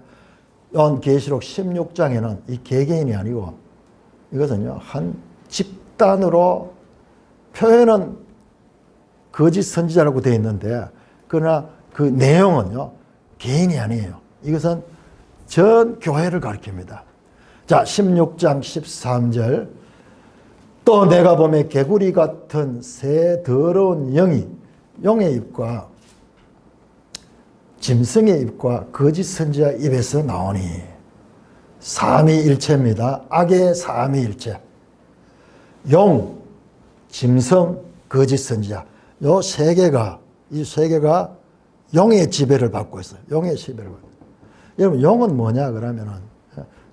요한계시록 16장에는 이 개개인이 아니고 이것은요 한 집단으로 표현은 거짓 선지자라고 되어 있는데 그러나 그 내용은요 개인이 아니에요. 이것은 전 교회를 가리킵니다. 자, 16장 13절. 또 내가 보매 개구리 같은 새 더러운 영이 용의 입과 짐승의 입과 거짓 선지자 입에서 나오니 삼위일체입니다. 악의 삼위일체. 용, 짐승, 거짓 선지자. 이 세 개가 용의 지배를 받고 있어요. 용의 지배를 받고. 여러분 용은 뭐냐 그러면은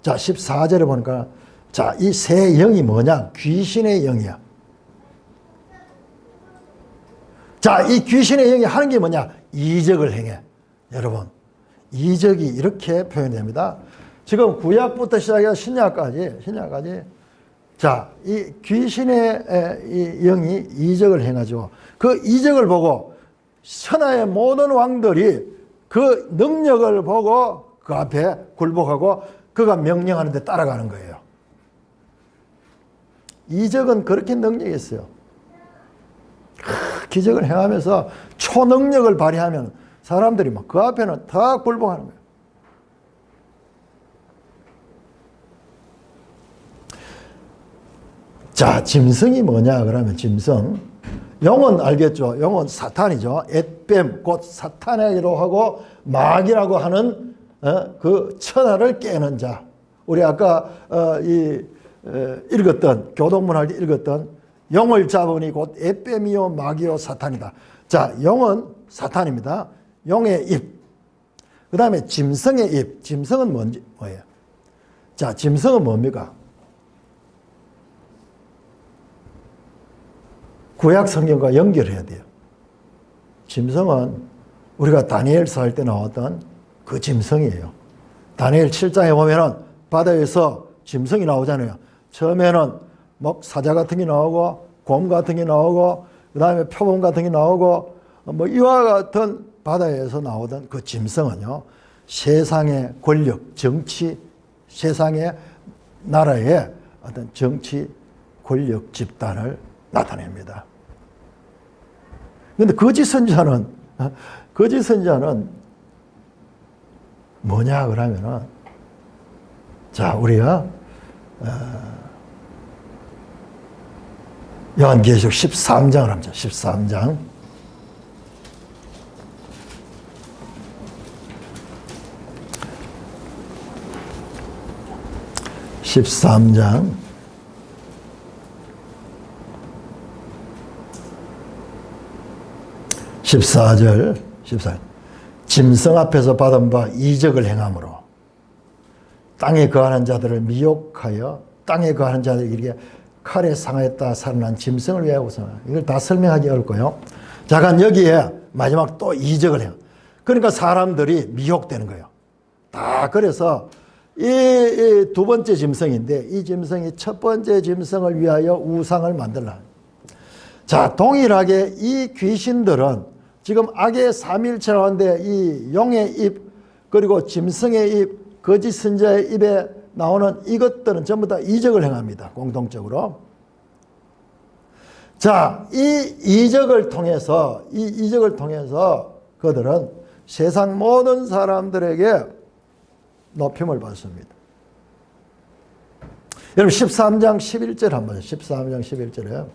자 14절에 보니까 자 이 세 영이 뭐냐 귀신의 영이야. 자 이 귀신의 영이 하는 게 뭐냐 이적을 행해. 여러분 이적이 이렇게 표현됩니다. 지금 구약부터 시작해서 신약까지. 자, 이 귀신의 이 영이 이적을 행하죠. 그 이적을 보고 천하의 모든 왕들이 그 능력을 보고 그 앞에 굴복하고 그가 명령하는 데 따라가는 거예요. 이적은 그렇게 능력이 있어요. 기적을 행하면서 초능력을 발휘하면 사람들이 막 그 앞에는 다 굴복하는 거예요. 자, 짐승이 뭐냐 그러면 짐승. 영은 알겠죠. 영은 사탄이죠. 엣뱀 곧 사탄이라고 하고 마귀라고 하는 그 천하를 깨는 자. 우리 아까 읽었던 교동문 할 때 읽었던 영을 잡으니 곧 엣뱀이요 마귀요 사탄이다. 자, 영은 사탄입니다. 영의 입. 그 다음에 짐승의 입. 짐승은 뭐예요? 자, 짐승은 뭡니까? 구약 성경과 연결해야 돼요. 짐승은 우리가 다니엘서 할 때 나왔던 그 짐승이에요. 다니엘 7장에 보면은 바다에서 짐승이 나오잖아요. 처음에는 뭐 사자 같은 게 나오고 곰 같은 게 나오고 그 다음에 표범 같은 게 나오고 뭐 이와 같은 바다에서 나오던 그 짐승은요. 세상의 권력, 정치, 세상의 나라의 어떤 정치 권력 집단을 나타냅니다. 그런데 거짓 선지자는 뭐냐 그러면은 자, 우리가 요한계시록 13장을 합니다. 13장. (13장) 14절. 짐승 앞에서 받은 바 이적을 행함으로 땅에 거하는 자들을 미혹하여 땅에 거하는 자들에게 칼에 상하였다 살아난 짐승을 위하여 우선하. 이걸 다 설명하기 어렵고요. 잠깐 여기에 마지막 또 이적을 해요. 그러니까 사람들이 미혹되는 거예요. 다 그래서 이 두 번째 짐승인데 이 짐승이 첫 번째 짐승을 위하여 우상을 만들라. 자, 동일하게 이 귀신들은 지금 악의 삼일체라고 하는데 이 용의 입 그리고 짐승의 입 거짓 선지자의 입에 나오는 이것들은 전부 다 이적을 행합니다. 공동적으로. 자, 이 이적을 통해서 그들은 세상 모든 사람들에게 높임을 받습니다. 여러분 13장 11절 한번 13장 11절에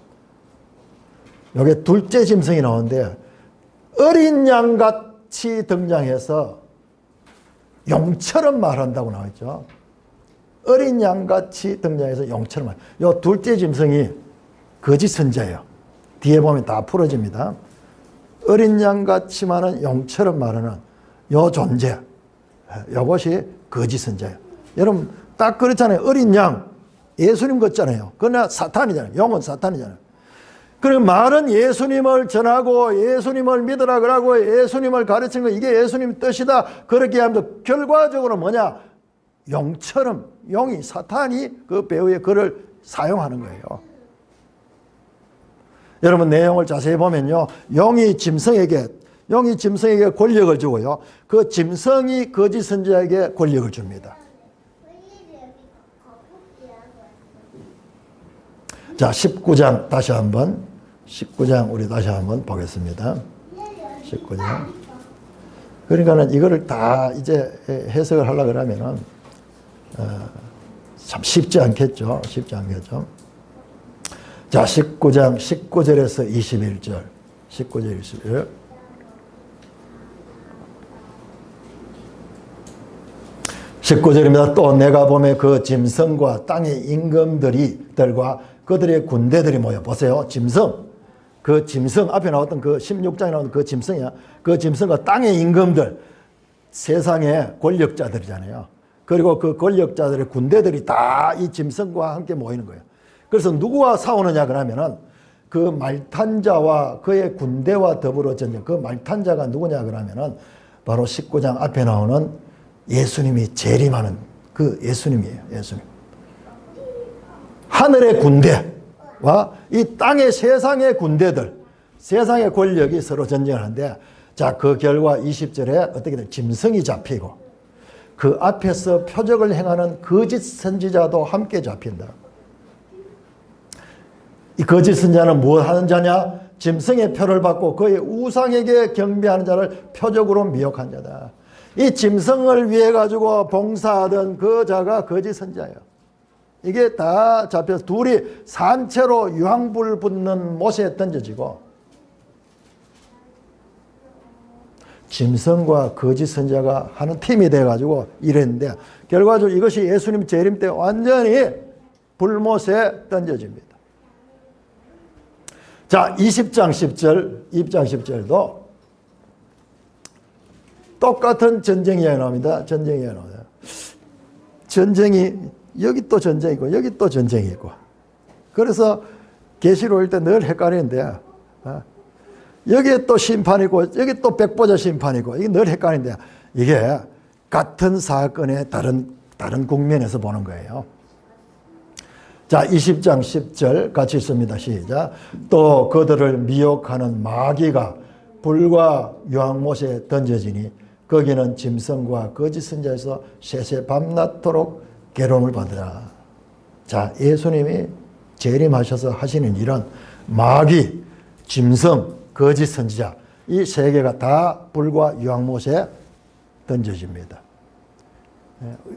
여기 둘째 짐승이 나오는데 어린 양같이 등장해서 용처럼 말한다고 나와있죠. 어린 양같이 등장해서 용처럼 말. 요 둘째 짐승이 거짓 선지자예요. 뒤에 보면 다 풀어집니다. 어린 양같이만은 용처럼 말하는 요 존재, 요것이 거짓 선지자예요. 여러분 딱 그렇잖아요. 어린 양, 예수님 같잖아요. 그러나 사탄이잖아요. 용은 사탄이잖아요. 그리고 말은 예수님을 전하고 예수님을 믿으라 그러고 예수님을 가르치는 거 이게 예수님 뜻이다. 그렇게 하면서 결과적으로 뭐냐? 용처럼 용이 사탄이 그 배후에 그를 사용하는 거예요. 여러분 내용을 자세히 보면요. 용이 짐승에게 권력을 주고요. 그 짐승이 거짓 선지자에게 권력을 줍니다. 자, 19장 다시 한번 19장 우리 다시 한번 보겠습니다. 19장. 그러니까는 이거를 다 이제 해석을 하려고 그러면은 참 쉽지 않겠죠. 자, 19장 19절에서 21절. 19절 21절. (19절입니다) 또 내가 보매 그 짐승과 땅의 임금들과 그들의 군대들이 모여. 보세요. 짐승. 그 짐승 앞에 나왔던 그 16장에 나온 그 짐승이야. 그 짐승과 땅의 임금들, 세상의 권력자들이잖아요. 그리고 그 권력자들의 군대들이 다 이 짐승과 함께 모이는 거예요. 그래서 누구와 싸우느냐 그러면은 그 말탄 자와 그의 군대와 더불어 전쟁. 그 말탄 자가 누구냐 그러면은 바로 19장 앞에 나오는 예수님이 재림하는 그 예수님이에요. 예수님. 하늘의 군대와 이 땅의 세상의 군대들, 세상의 권력이 서로 전쟁하는데, 자, 그 결과 20절에 어떻게 돼? 짐승이 잡히고 그 앞에서 표적을 행하는 거짓 선지자도 함께 잡힌다. 이 거짓 선지자는 무엇 하는 자냐? 짐승의 표를 받고 그의 우상에게 경배하는 자를 표적으로 미혹한 자다. 이 짐승을 위해 가지고 봉사하던 그 자가 거짓 선지자예요. 이게 다 잡혀서 둘이 산채로 유황불 붙는 못에 던져지고, 짐승과 거짓 선지자가 하는 팀이 돼가지고 이랬는데, 결과적으로 이것이 예수님 재림 때 완전히 불못에 던져집니다. 자, 20장 10절, 20장 10절도 똑같은 전쟁 이야기 나옵니다. 전쟁 이야기 나옵니다. 전쟁이, 여기 또 전쟁이 있고, 여기 또 전쟁이 있고. 그래서 계시록일 때 늘 헷갈리는데, 여기에 또 심판이 있고, 여기 또 백보자 심판이 있고, 이게 늘 헷갈리는데, 이게 같은 사건의 다른 국면에서 보는 거예요. 자, 20장 10절 같이 있습니다. 시작. 또 그들을 미혹하는 마귀가 불과 유황못에 던져지니 거기는 짐승과 거짓 선지자에서 세세 밤낮도록 괴로움을 받으라. 자, 예수님이 재림하셔서 하시는 일은 마귀, 짐승, 거짓 선지자, 이 세 개가 다 불과 유황못에 던져집니다.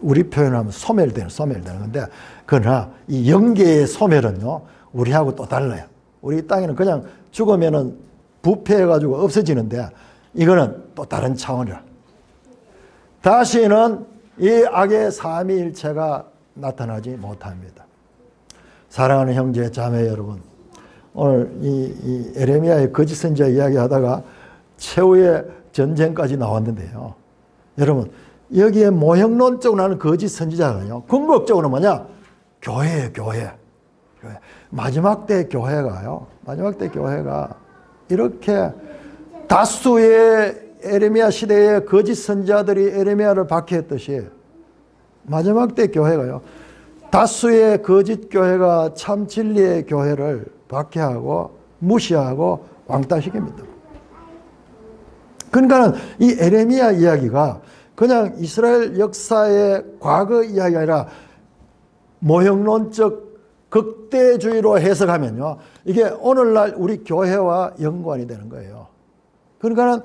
우리 표현하면 소멸되는 건데, 그러나 이 영계의 소멸은요, 우리하고 또 달라요. 우리 땅에는 그냥 죽으면은 부패해가지고 없어지는데, 이거는 또 다른 차원이라. 다시는 이 악의 삼위일체가 나타나지 못합니다. 사랑하는 형제 자매 여러분, 오늘 이 에레미야의 거짓 선지자 이야기하다가 최후의 전쟁까지 나왔는데요. 여러분, 여기에 모형론적으로 하는 거짓 선지자가요, 궁극적으로 뭐냐? 교회예요, 교회. 마지막 때 교회가요, 마지막 때 교회가 이렇게 다수의 에레미야 시대의 거짓 선지자들이 에레미야를 박해했듯이, 마지막 때 교회가요, 다수의 거짓 교회가 참 진리의 교회를 박해하고 무시하고 왕따시킵니다. 그러니까 이 에레미야 이야기가 그냥 이스라엘 역사의 과거 이야기가 아니라 모형론적 극대주의로 해석하면요, 이게 오늘날 우리 교회와 연관이 되는 거예요. 그러니까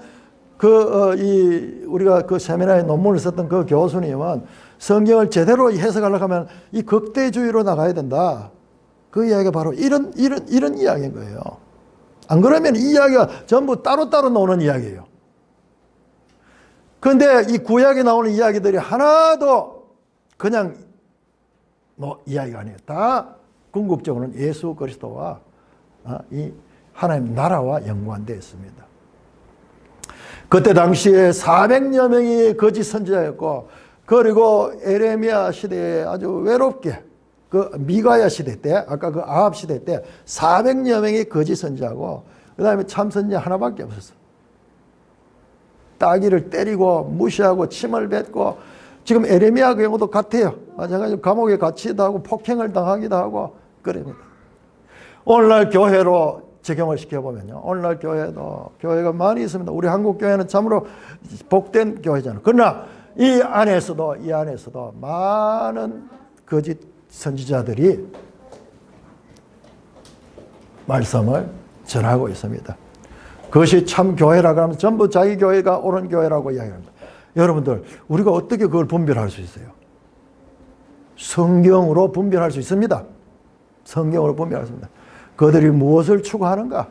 우리가 그 세미나에 논문을 썼던 그 교수님은 성경을 제대로 해석하려고 하면 이 극대주의로 나가야 된다. 그 이야기가 바로 이런 이야기인 거예요. 안 그러면 이 이야기가 전부 따로따로 나오는 이야기예요. 그런데 이 구약에 나오는 이야기들이 하나도 그냥 이야기가 아니에요. 다 궁극적으로는 예수 그리스도와 이 하나님 나라와 연관되어 있습니다. 그때 당시에 400여 명이 거짓 선지자였고, 그리고 에레미야 시대에 아주 외롭게, 그 미가야 시대 때, 아까 그 아합 시대 때 400여 명이 거짓 선지자고, 그 다음에 참 선지자 하나밖에 없었어. 따귀를 때리고 무시하고 침을 뱉고, 지금 에레미야 경우도 같아요. 마찬가지로 감옥에 갇히기도 하고 폭행을 당하기도 하고 그럽니다. 오늘날 교회로 적용을 시켜보면요, 오늘날 교회가 많이 있습니다. 우리 한국 교회는 참으로 복된 교회잖아요. 그러나 이 안에서도 많은 거짓 선지자들이 말씀을 전하고 있습니다. 그것이 참 교회라고 하면 전부 자기 교회가 옳은 교회라고 이야기합니다. 여러분들, 우리가 어떻게 그걸 분별할 수 있어요? 성경으로 분별할 수 있습니다. 성경으로 분별할 수 있습니다. 그들이 무엇을 추구하는가?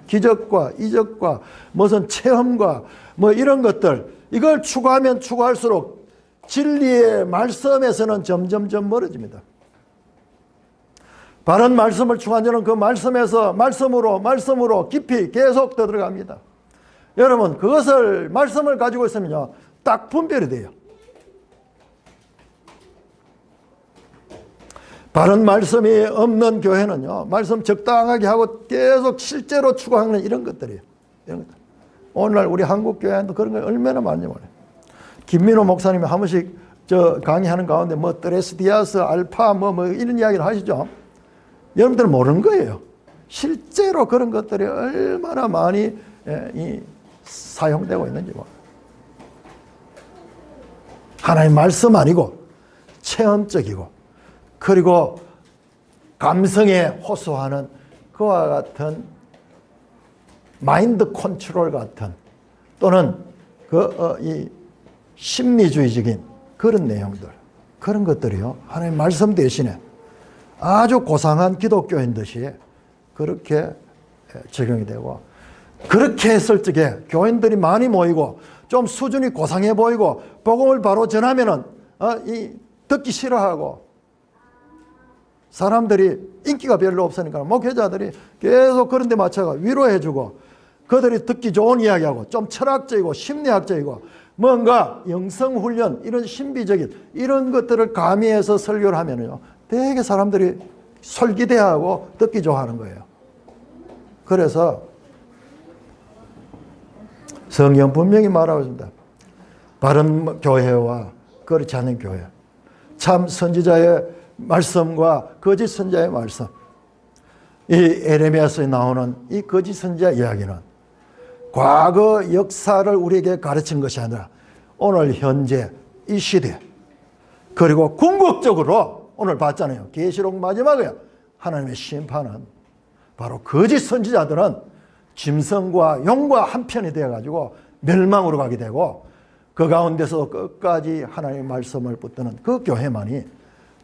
기적과 이적과 무슨 체험과 뭐 이런 것들, 이걸 추구하면 추구할수록 진리의 말씀에서는 점점점 멀어집니다. 바른 말씀을 추구한 자는 그 말씀에서 말씀으로 깊이 계속 들어갑니다. 여러분, 그것을 말씀을 가지고 있으면요, 딱 분별이 돼요. 바른 말씀이 없는 교회는요, 말씀 적당하게 하고 계속 실제로 추구하는 이런 것들이에요. 오늘날 우리 한국 교회도 그런 거 얼마나 많이 몰라요. 김민호 목사님이 한 번씩 저 강의하는 가운데 뭐 드레스디아스, 알파 뭐 이런 이야기를 하시죠. 여러분들은 모르는 거예요. 실제로 그런 것들이 얼마나 많이 사용되고 있는지. 하나님 말씀 아니고 체험적이고 그리고 감성에 호소하는 그와 같은 마인드 컨트롤 같은 또는 이 심리주의적인 그런 내용들, 그런 것들이요. 하나님 말씀 대신에 아주 고상한 기독교인 듯이 그렇게 적용이 되고, 그렇게 했을 적에 교인들이 많이 모이고 좀 수준이 고상해 보이고 복음을 바로 전하면은 듣기 싫어하고 사람들이 인기가 별로 없으니까 목회자들이 계속 그런 데 맞춰가 위로해주고 그들이 듣기 좋은 이야기하고 좀 철학적이고 심리학적이고 뭔가 영성훈련 이런 신비적인 이런 것들을 가미해서 설교를 하면요 되게 사람들이 솔기대하고 듣기 좋아하는 거예요. 그래서 성경 분명히 말하고 있습니다. 바른 교회와 그렇지 않은 교회, 참 선지자의 말씀과 거짓 선지자의 말씀, 이 에레미야서에 나오는 이 거짓 선지자 이야기는 과거 역사를 우리에게 가르친 것이 아니라 오늘 현재 이 시대, 그리고 궁극적으로 오늘 봤잖아요. 계시록 마지막에 하나님의 심판은 바로 거짓 선지자들은 짐승과 용과 한편이 되어가지고 멸망으로 가게 되고 그 가운데서 끝까지 하나님의 말씀을 붙드는 그 교회만이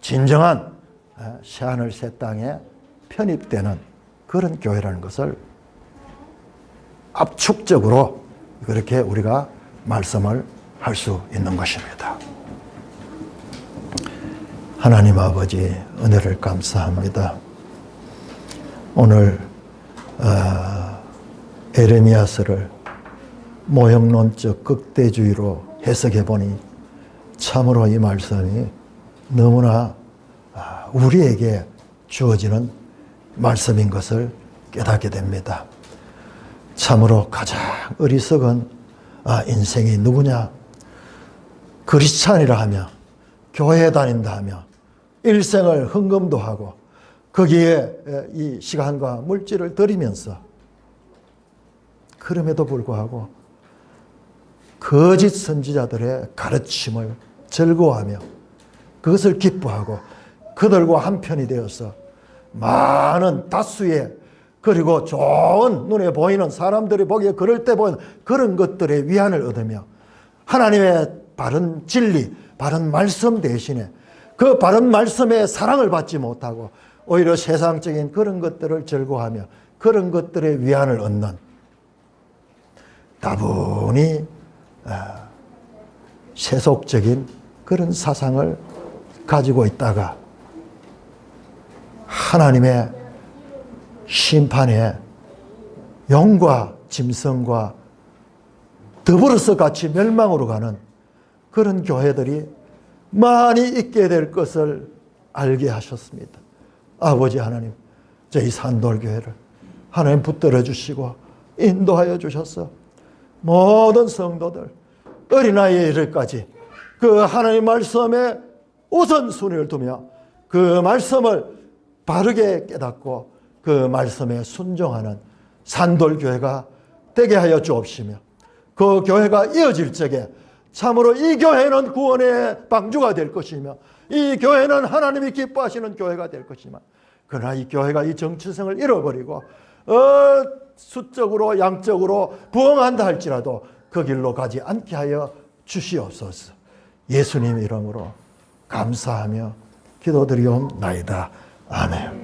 진정한 새하늘 새 땅에 편입되는 그런 교회라는 것을 압축적으로 그렇게 우리가 말씀을 할 수 있는 것입니다. 하나님 아버지 은혜를 감사합니다. 오늘 에레미야서를 모형론적 극대주의로 해석해 보니 참으로 이 말씀이 너무나 우리에게 주어지는 말씀인 것을 깨닫게 됩니다. 참으로 가장 어리석은 인생이 누구냐? 크리스찬이라 하며 교회 다닌다 하며 일생을 헌금도 하고 거기에 이 시간과 물질을 들이면서 그럼에도 불구하고 거짓 선지자들의 가르침을 즐거워하며 그것을 기뻐하고 그들과 한편이 되어서 많은 다수의 그리고 좋은 눈에 보이는 사람들이 보기에 그럴 때 보이는 그런 것들의 위안을 얻으며 하나님의 바른 진리, 바른 말씀 대신에 그 바른 말씀의 사랑을 받지 못하고 오히려 세상적인 그런 것들을 즐거워하며 그런 것들의 위안을 얻는 다분히 세속적인 그런 사상을 가지고 있다가 하나님의 심판에 용과 짐승과 더불어서 같이 멸망으로 가는 그런 교회들이 많이 있게 될 것을 알게 하셨습니다. 아버지 하나님, 저희 산돌교회를 하나님 붙들어 주시고 인도하여 주셔서 모든 성도들 어린아이에 이르기까지 그 하나님의 말씀에 우선순위를 두며 그 말씀을 바르게 깨닫고 그 말씀에 순종하는 산돌교회가 되게 하여 주옵시며 그 교회가 이어질 적에 참으로 이 교회는 구원의 방주가 될 것이며 이 교회는 하나님이 기뻐하시는 교회가 될 것이며 그러나 이 교회가 이 정체성을 잃어버리고 수적으로 양적으로 부흥한다 할지라도 그 길로 가지 않게 하여 주시옵소서. 예수님 이름으로 감사하며 기도드리옵나이다. 아멘.